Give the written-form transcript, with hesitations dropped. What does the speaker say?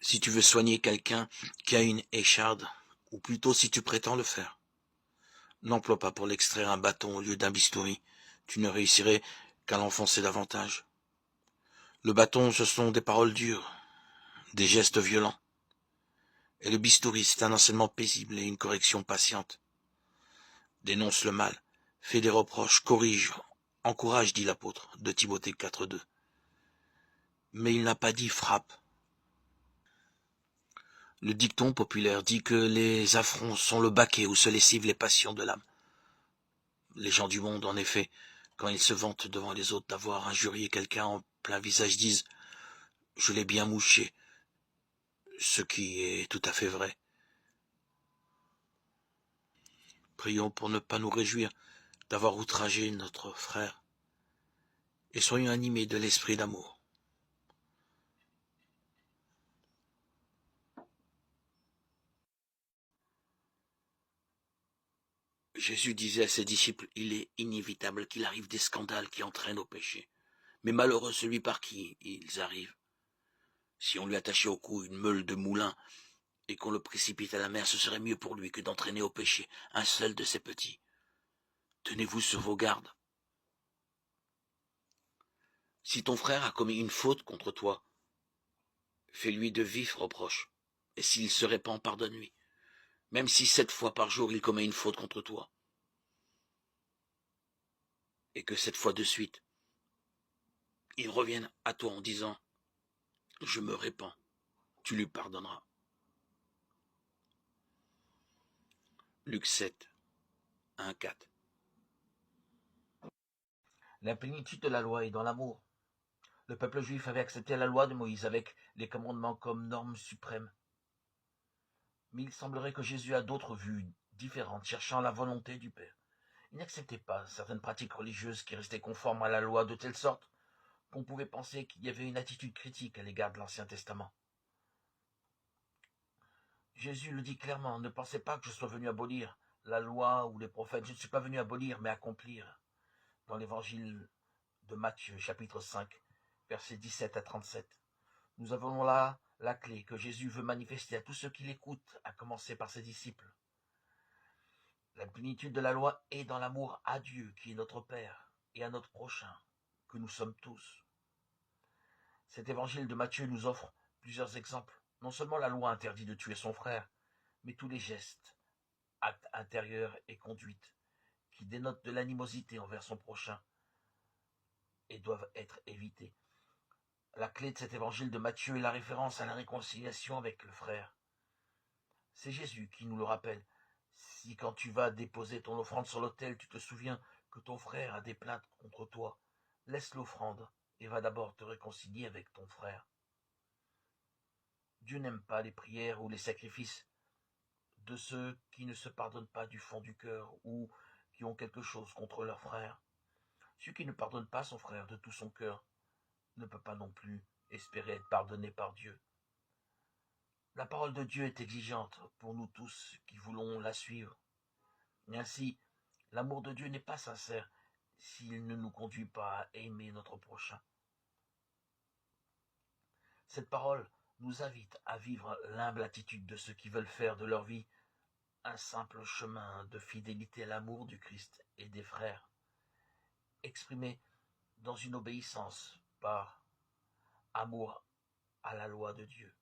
si tu veux soigner quelqu'un qui a une écharde, ou plutôt si tu prétends le faire. N'emploie pas pour l'extraire un bâton au lieu d'un bistouri, tu ne réussirais qu'à l'enfoncer davantage. Le bâton, ce sont des paroles dures, des gestes violents. Et le bistouri, c'est un enseignement paisible et une correction patiente. Dénonce le mal, fais des reproches, corrige, encourage, dit l'apôtre de Timothée 4.2. Mais il n'a pas dit frappe. Le dicton populaire dit que les affronts sont le baquet où se lessivent les passions de l'âme. Les gens du monde, en effet, quand ils se vantent devant les autres d'avoir injurié quelqu'un en plein visage, disent « je l'ai bien mouché », ce qui est tout à fait vrai. Prions pour ne pas nous réjouir d'avoir outragé notre frère, et soyons animés de l'esprit d'amour. Jésus disait à ses disciples, il est inévitable qu'il arrive des scandales qui entraînent au péché, mais malheureux celui par qui ils arrivent. Si on lui attachait au cou une meule de moulin et qu'on le précipite à la mer, ce serait mieux pour lui que d'entraîner au péché un seul de ses petits. Tenez-vous sur vos gardes. Si ton frère a commis une faute contre toi, fais-lui de vifs reproches, et s'il se répand, pardonne-lui, même si 7 fois par jour il commet une faute contre toi, et que 7 fois de suite, il revienne à toi en disant « Je me répands », tu lui pardonneras. Luc 7, 1, 4. La plénitude de la loi est dans l'amour. Le peuple juif avait accepté la loi de Moïse avec les commandements comme norme suprême. Mais il semblerait que Jésus a d'autres vues différentes, cherchant la volonté du Père. Il n'acceptait pas certaines pratiques religieuses qui restaient conformes à la loi de telle sorte qu'on pouvait penser qu'il y avait une attitude critique à l'égard de l'Ancien Testament. Jésus le dit clairement, ne pensez pas que je sois venu abolir la loi ou les prophètes, je ne suis pas venu abolir mais accomplir. Dans l'évangile de Matthieu, chapitre 5, versets 17 à 37. Nous avons là la clé que Jésus veut manifester à tous ceux qui l'écoutent, à commencer par ses disciples. La plénitude de la loi est dans l'amour à Dieu, qui est notre Père, et à notre prochain, que nous sommes tous. Cet évangile de Matthieu nous offre plusieurs exemples. Non seulement la loi interdit de tuer son frère, mais tous les gestes, actes intérieurs et conduites qui dénotent de l'animosité envers son prochain et doivent être évités. La clé de cet évangile de Matthieu est la référence à la réconciliation avec le frère. C'est Jésus qui nous le rappelle. Si quand tu vas déposer ton offrande sur l'autel, tu te souviens que ton frère a des plaintes contre toi, laisse l'offrande et va d'abord te réconcilier avec ton frère. Dieu n'aime pas les prières ou les sacrifices de ceux qui ne se pardonnent pas du fond du cœur ou qui ont quelque chose contre leur frère. Celui qui ne pardonne pas son frère de tout son cœur ne peut pas non plus espérer être pardonné par Dieu. La parole de Dieu est exigeante pour nous tous qui voulons la suivre. Et ainsi, l'amour de Dieu n'est pas sincère s'il ne nous conduit pas à aimer notre prochain. Cette parole nous invite à vivre l'humble attitude de ceux qui veulent faire de leur vie un simple chemin de fidélité à l'amour du Christ et des frères, exprimé dans une obéissance par amour à la loi de Dieu.